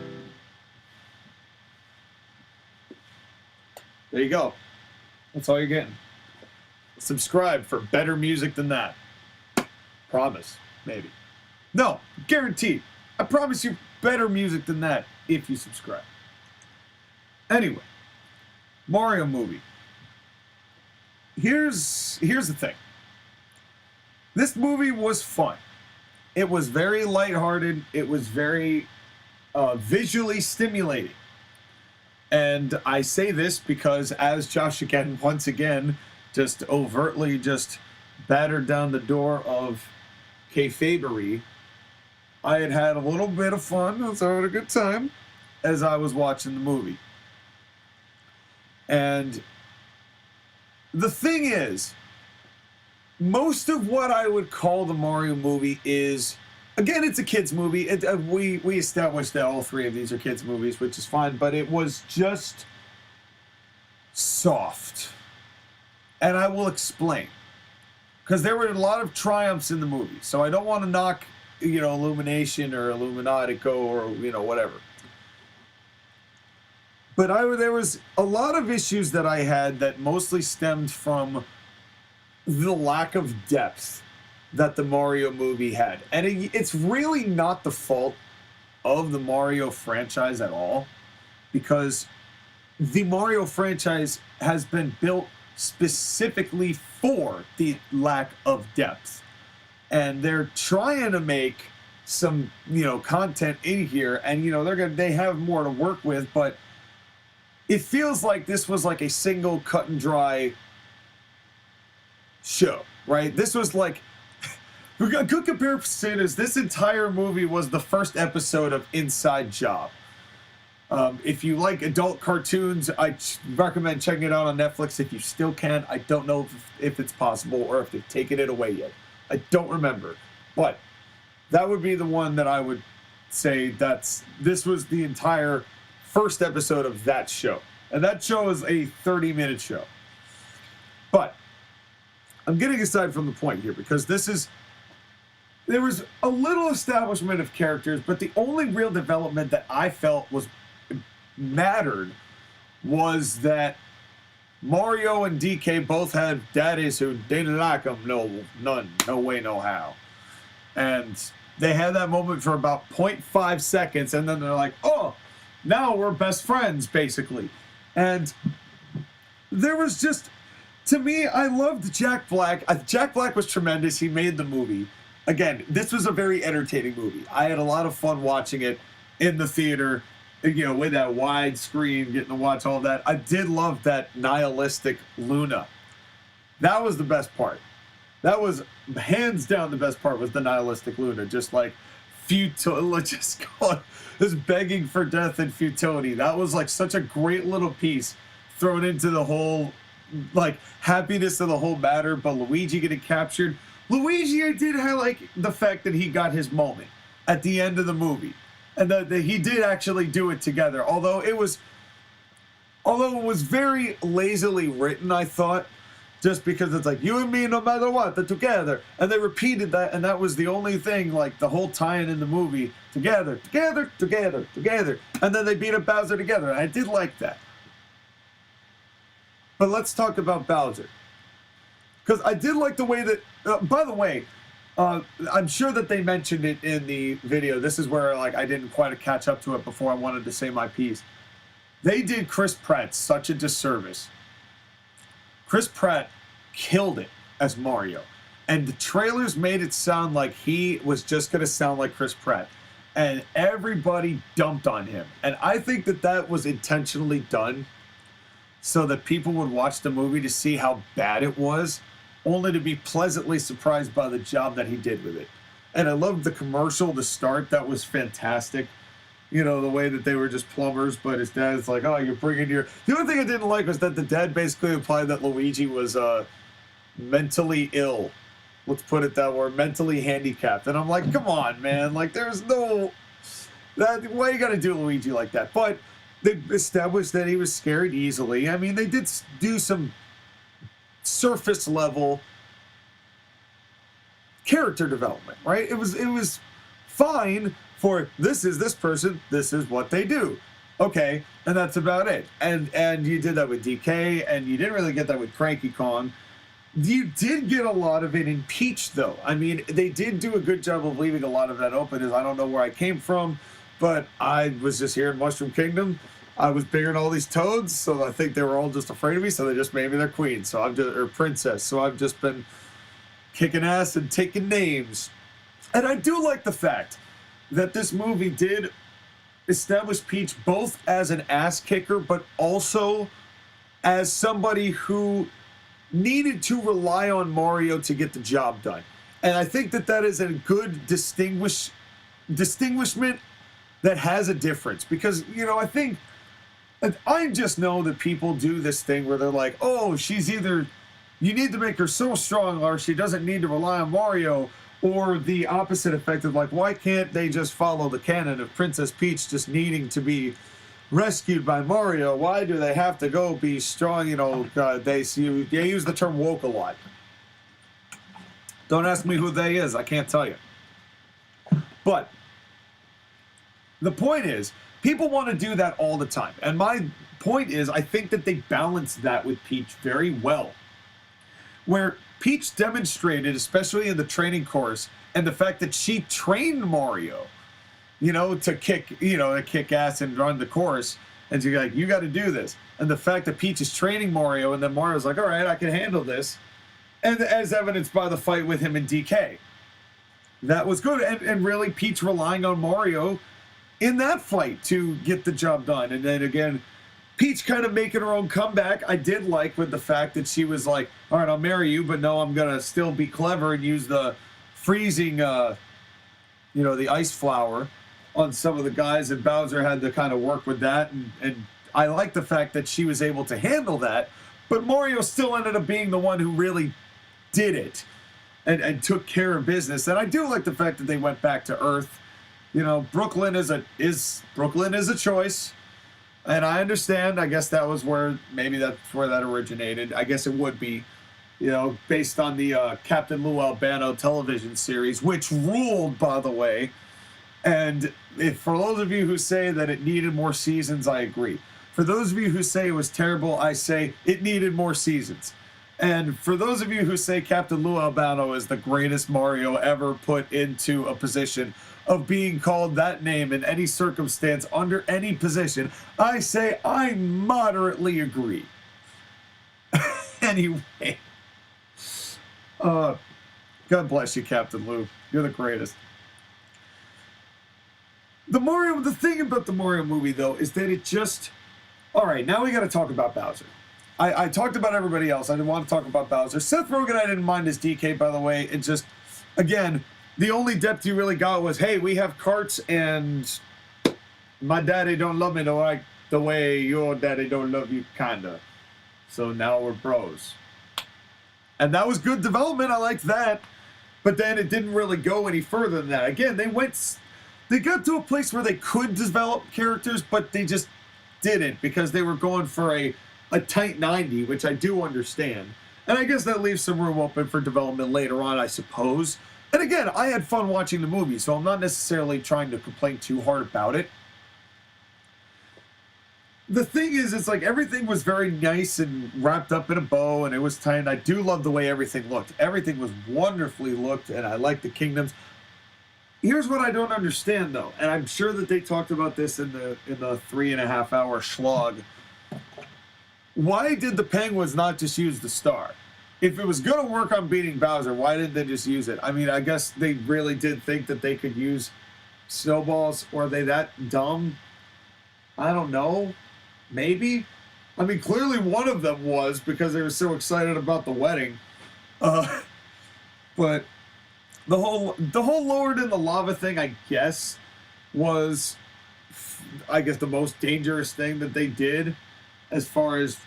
There you go. That's all you're getting. Subscribe for better music than that. Promise. Maybe. No, guaranteed. I promise you better music than that if you subscribe. Anyway, Mario movie. Here's the thing. This movie was fun. It was very lighthearted. It was very visually stimulating. And I say this because, as Josh again, once again, just overtly just battered down the door of kayfabery, I had a little bit of fun. I was having a good time as I was watching the movie. And the thing is, most of what I would call the Mario movie is, again, it's a kids movie. We established that all three of these are kids movies, which is fine, but it was just soft. And I will explain. Because there were a lot of triumphs in the movie. So I don't want to knock, Illumination or Illuminatico or, whatever. But there was a lot of issues that I had that mostly stemmed from the lack of depth that the Mario movie had. And it's really not the fault of the Mario franchise at all, because the Mario franchise has been built specifically for the lack of depth. And they're trying to make some, content in here, and they have more to work with, but it feels like this was like a single cut and dry show, right? This was like, a good comparison is this entire movie was the first episode of Inside Job. If you like adult cartoons, I recommend checking it out on Netflix if you still can. I don't know if it's possible or if they've taken it away yet. I don't remember. But that would be the one that I would say this was the entire first episode of that show. And that show is a 30-minute show. But I'm getting aside from the point here, because there was a little establishment of characters, but the only real development that I felt mattered was that Mario and DK both had daddies who didn't like them, no way, no how. And they had that moment for about 0.5 seconds, and then they're like, oh, now we're best friends, basically. And there was just, To me, I loved Jack Black. Jack Black was tremendous. He made the movie. Again, this was a very entertaining movie. I had a lot of fun watching it in the theater, you know, with that wide screen, getting to watch all that. I did love that nihilistic Luna. That was the best part. That was hands down the best part, was the nihilistic Luna. Just like futile, just begging for death and futility. That was like such a great little piece thrown into the whole, like, happiness of the whole matter. But Luigi getting captured. Luigi, I did highlight the fact that he got his moment at the end of the movie, and that he did actually do it together. Although it was very lazily written, I thought, just because it's like, you and me, no matter what, they're together. And they repeated that, and that was the only thing, like, the whole tie-in in the movie. Together, together, together, together. And then they beat up Bowser together. And I did like that. But let's talk about Bowser. Because I did like the way that, by the way, I'm sure that they mentioned it in the video. This is where, like, I didn't quite catch up to it before I wanted to say my piece. They did Chris Pratt such a disservice. Chris Pratt killed it as Mario. And the trailers made it sound like he was just going to sound like Chris Pratt. And everybody dumped on him. And I think that that was intentionally done so that people would watch the movie to see how bad it was, only to be pleasantly surprised by the job that he did with it. And I loved the commercial, the start. That was fantastic. You know, the way that they were just plumbers, but his dad's like, oh, you're bringing your... The only thing I didn't like was that the dad basically implied that Luigi was mentally ill. Let's put it that way, mentally handicapped. And I'm like, come on, man. Like, there's no... Why you gotta do Luigi like that? But they established that he was scared easily. I mean, they did do some surface level character development, right? It was fine for this is this person, this is what they do. Okay, and that's about it. And you did that with DK, and you didn't really get that with Cranky Kong. You did get a lot of it in Peach, though. I mean, they did do a good job of leaving a lot of that open. As I don't know where I came from, but I was just here in Mushroom Kingdom. I was bigger than all these toads, so I think they were all just afraid of me, so they just made me their queen. So I'm just, or princess. So I've just been kicking ass and taking names. And I do like the fact that this movie did establish Peach both as an ass kicker, but also as somebody who needed to rely on Mario to get the job done. And I think that that is a good distinguishment that has a difference. Because, you know, I just know that people do this thing where they're like, oh, she's either, you need to make her so strong or she doesn't need to rely on Mario, or the opposite effect of like, why can't they just follow the canon of Princess Peach just needing to be rescued by Mario? Why do they have to go be strong? You know, they use the term woke a lot. Don't ask me who they is. I can't tell you. But the point is, people want to do that all the time. And my point is, I think that they balance that with Peach very well. Where Peach demonstrated, especially in the training course, and the fact that she trained Mario, you know, to kick ass and run the course. And she's like, you got to do this. And the fact that Peach is training Mario, and then Mario's like, all right, I can handle this. And as evidenced by the fight with him in DK. That was good. And really, Peach relying on Mario in that fight to get the job done. And then again, Peach kind of making her own comeback. I did like with the fact that she was like, all right, I'll marry you, but no, I'm going to still be clever and use the freezing, the ice flower on some of the guys. And Bowser had to kind of work with that. And I like the fact that she was able to handle that. But Mario still ended up being the one who really did it and took care of business. And I do like the fact that they went back to Earth. You know, Brooklyn is a choice. And I understand. I guess that was maybe that's where that originated. I guess it would be, you know, based on the Captain Lou Albano television series, which ruled, by the way. And for those of you who say that it needed more seasons, I agree. For those of you who say it was terrible, I say it needed more seasons. And for those of you who say Captain Lou Albano is the greatest Mario ever put into a position of being called that name in any circumstance, under any position, I say I moderately agree. Anyway. God bless you, Captain Lou. You're the greatest. The thing about the Mario movie, though, is that it just... All right, now we got to talk about Bowser. I talked about everybody else. I didn't want to talk about Bowser. Seth Rogen, I didn't mind his DK, by the way. It just, again, the only depth you really got was, hey, we have carts and my daddy don't love me the way your daddy don't love you, kinda. So now we're bros. And that was good development. I liked that. But then it didn't really go any further than that. Again, they got to a place where they could develop characters, but they just didn't because they were going for a tight 90, which I do understand. And I guess that leaves some room open for development later on, I suppose. And again, I had fun watching the movie, so I'm not necessarily trying to complain too hard about it. The thing is, it's like everything was very nice and wrapped up in a bow, and it was tight. And I do love the way everything looked. Everything was wonderfully looked, and I like the kingdoms. Here's what I don't understand, though, and I'm sure that they talked about this in the 3.5-hour slog. Why did the Penguins not just use the star? If it was going to work on beating Bowser, why didn't they just use it? I mean, I guess they really did think that they could use snowballs, or are they that dumb? I don't know. Maybe. I mean, clearly one of them was because they were so excited about the wedding. But the whole lowered in the lava thing, I guess, was, the most dangerous thing that they did as far as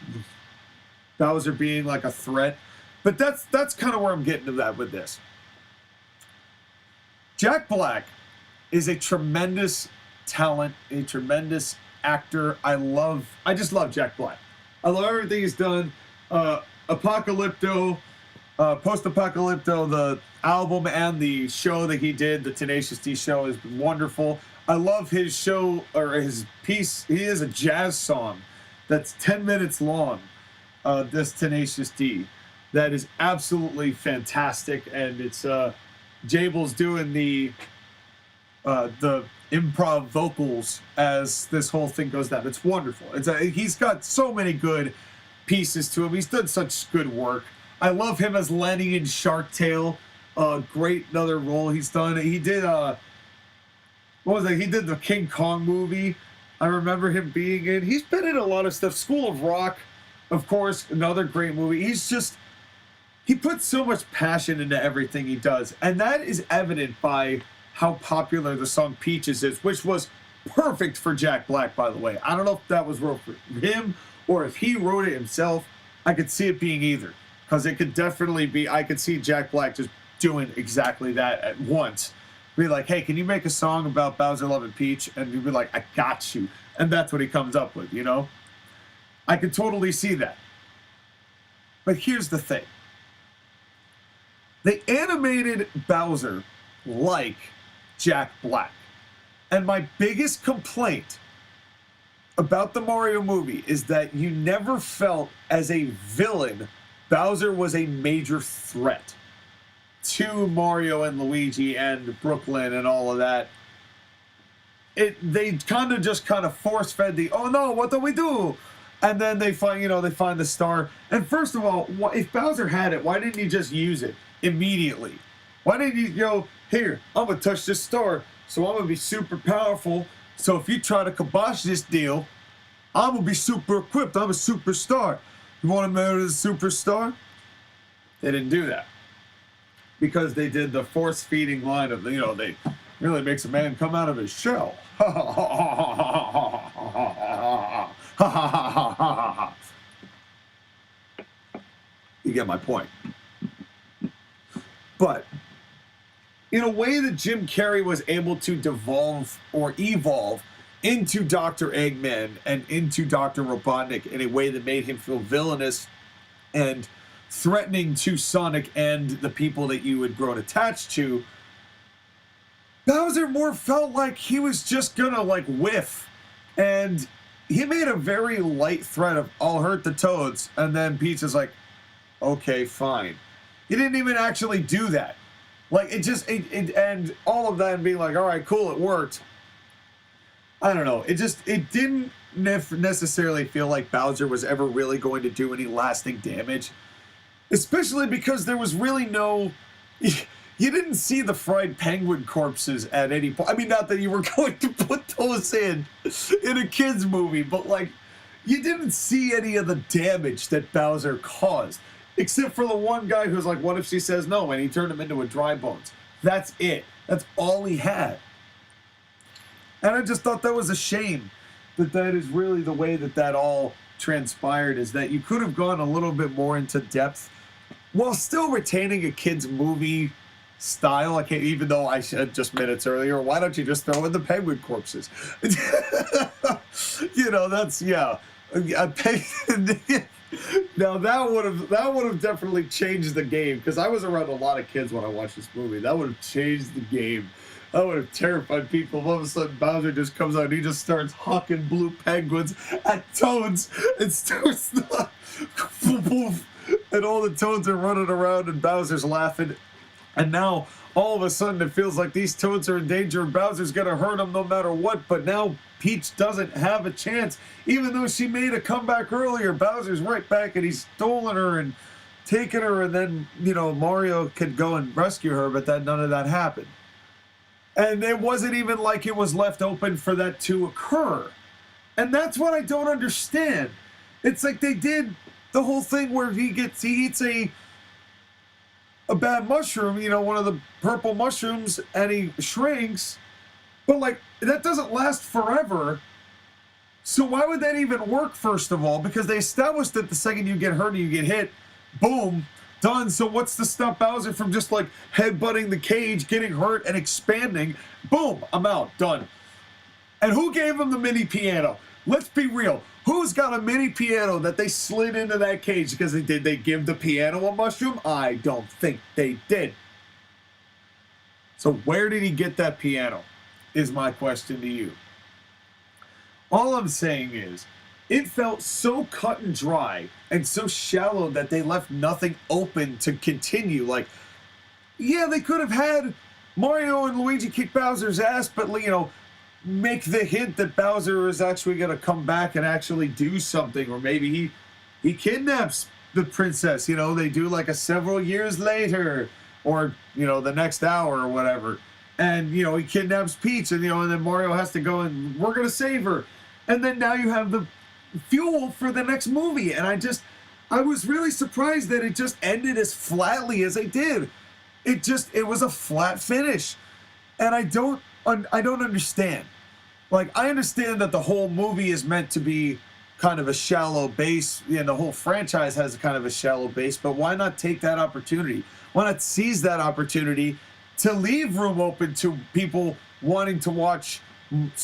Bowser being like a threat. But that's kind of where I'm getting to that with this. Jack Black is a tremendous talent, a tremendous actor. I just love Jack Black. I love everything he's done. Apocalypto, Post-Apocalypto, the album and the show that he did, the Tenacious D show, is wonderful. I love his show, or his piece. He has a jazz song that's 10 minutes long, this Tenacious D. That is absolutely fantastic, and it's Jabel's doing the improv vocals as this whole thing goes down. It's wonderful. He's got so many good pieces to him. He's done such good work. I love him as Lenny in Shark Tale. Great another role he's done. He did what was it? He did the King Kong movie. I remember him being in. He's been in a lot of stuff. School of Rock, of course, another great movie. He puts so much passion into everything he does, and that is evident by how popular the song Peaches is, which was perfect for Jack Black, by the way. I don't know if that was wrote for him or if he wrote it himself. I could see it being either, because it could definitely be, I could see Jack Black just doing exactly that at once. Be like, hey, can you make a song about Bowser loving Peach? And you'd be like, I got you. And that's what he comes up with, you know? I could totally see that. But here's the thing. They animated Bowser like Jack Black. And my biggest complaint about the Mario movie is that you never felt as a villain Bowser was a major threat to Mario and Luigi and Brooklyn and all of that. They kind of force-fed the, oh no, what do we do? And then they find the star. And first of all, if Bowser had it, why didn't he just use it immediately? Why didn't he go, here, I'm going to touch this star, so I'm going to be super powerful. So if you try to kibosh this deal, I'm going to be super equipped. I'm a superstar. You want to marry the superstar? They didn't do that. Because they did the force-feeding line of, they really makes a man come out of his shell. You get my point. But in a way that Jim Carrey was able to evolve into Dr. Eggman and into Dr. Robotnik in a way that made him feel villainous and threatening to Sonic and the people that you had grown attached to, Bowser more felt like he was just gonna whiff. And he made a very light threat of, I'll hurt the Toads, and then Peach is like, okay, fine. He didn't even actually do that. And all of that and being like, all right, cool, it worked. I don't know. It didn't necessarily feel like Bowser was ever really going to do any lasting damage. Especially because there was really no. You didn't see the fried penguin corpses at any point. I mean, not that you were going to put those in a kids movie, but like, you didn't see any of the damage that Bowser caused, except for the one guy who's like, "What if she says no?" and he turned him into a dry bones. That's it. That's all he had. And I just thought that was a shame that is really the way that all transpired, is that you could have gone a little bit more into depth while still retaining a kid's movie style. I can't, even though I said just minutes earlier, why don't you just throw in the penguin corpses? You know, that's, yeah. Now that would have definitely changed the game, because I was around a lot of kids when I watched this movie. That would have changed the game. That would have terrified people. All of a sudden, Bowser just comes out and he just starts hawking blue penguins at Toads and starts and all the Toads are running around and Bowser's laughing. And now, all of a sudden, it feels like these Toads are in danger and Bowser's gonna hurt them no matter what. But now Peach doesn't have a chance. Even though she made a comeback earlier, Bowser's right back and he's stolen her and taken her, and then, you know, Mario could go and rescue her, but none of that happened. And it wasn't even like it was left open for that to occur. And that's what I don't understand. It's like they did the whole thing where he eats a bad mushroom, you know, one of the purple mushrooms, and he shrinks. But like, that doesn't last forever. So why would that even work, first of all? Because they established that the second you get hurt and you get hit, boom, done. So what's to stop Bowser from just like headbutting the cage, getting hurt, and expanding? Boom, I'm out, done. And who gave him the mini piano? Let's be real. Who's got a mini piano that they slid into that cage? Because did they give the piano a mushroom? I don't think they did. So where did he get that piano? Is my question to you. All I'm saying is, it felt so cut and dry and so shallow that they left nothing open to continue. Like, yeah, they could have had Mario and Luigi kick Bowser's ass, but, you know, make the hint that Bowser is actually going to come back and actually do something. Or maybe he kidnaps the princess. You know, they do like a several years later, or, you know, the next hour or whatever. And, you know, he kidnaps Peach, and, you know, and then Mario has to go and we're going to save her. And then now you have the fuel for the next movie. And I was really surprised that it just ended as flatly as it did. It was a flat finish. And I don't understand. Like, I understand that the whole movie is meant to be kind of a shallow base, and the whole franchise has a kind of a shallow base, but why not take that opportunity? Why not seize that opportunity to leave room open to people wanting to watch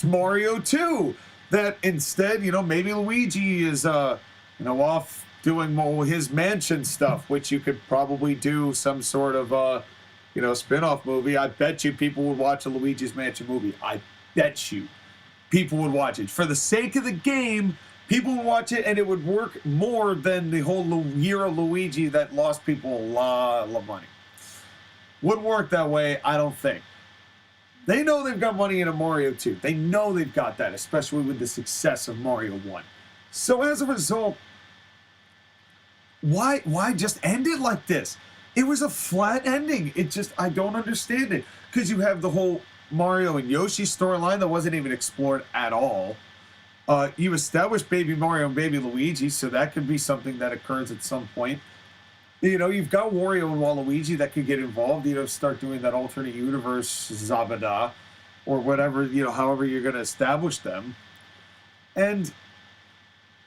Mario 2? That instead, you know, maybe Luigi is, you know, off doing more his mansion stuff, which you could probably do some sort of, you know, spin-off movie. I bet you people would watch a Luigi's Mansion movie. I bet you people would watch it. For the sake of the game, people would watch it, and it would work more than the whole year of Luigi that lost people a lot of money. Wouldn't work that way, I don't think. They know they've got money in a Mario 2. They know they've got that, especially with the success of Mario 1. So as a result, why just end it like this? It was a flat ending. I don't understand it. Because you have the whole Mario and Yoshi storyline that wasn't even explored at all. You established Baby Mario and Baby Luigi, so that could be something that occurs at some point. You know, you've got Wario and Waluigi that could get involved, you know, start doing that alternate universe Zabada, or whatever, you know, however you're going to establish them. And,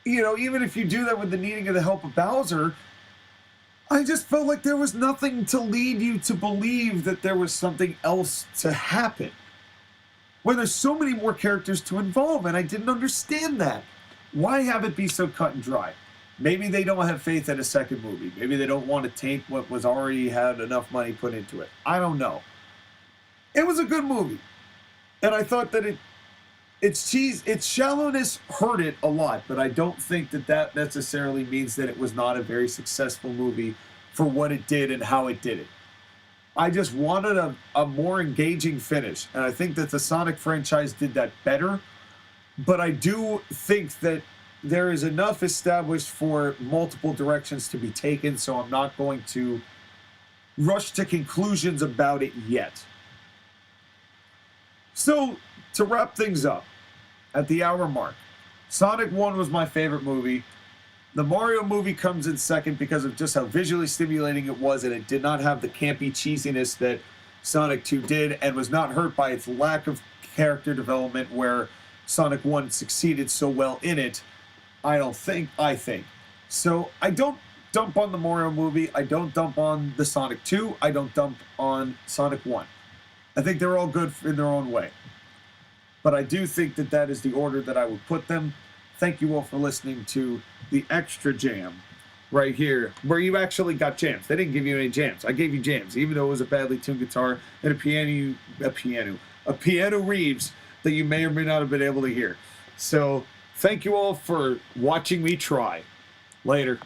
you know, even if you do that with the needing of the help of Bowser, I just felt like there was nothing to lead you to believe that there was something else to happen. When there's so many more characters to involve, and I didn't understand that. Why have it be so cut and dry? Maybe they don't have faith in a second movie. Maybe they don't want to taint what was already had enough money put into it. I don't know. It was a good movie. And I thought that its shallowness hurt it a lot, but I don't think that necessarily means that it was not a very successful movie for what it did and how it did it. I just wanted a more engaging finish, and I think that the Sonic franchise did that better, but I do think that there is enough established for multiple directions to be taken, so I'm not going to rush to conclusions about it yet. So, to wrap things up, at the hour mark, Sonic 1 was my favorite movie. The Mario movie comes in second because of just how visually stimulating it was, and it did not have the campy cheesiness that Sonic 2 did, and was not hurt by its lack of character development where Sonic 1 succeeded so well in it. I think. So I don't dump on the Mario movie. I don't dump on the Sonic 2. I don't dump on Sonic 1. I think they're all good in their own way. But I do think that that is the order that I would put them. Thank you all for listening to the Extra Jam right here, where you actually got jams. They didn't give you any jams. I gave you jams, even though it was a badly tuned guitar and a piano Reeves that you may or may not have been able to hear. So thank you all for watching me try. Later.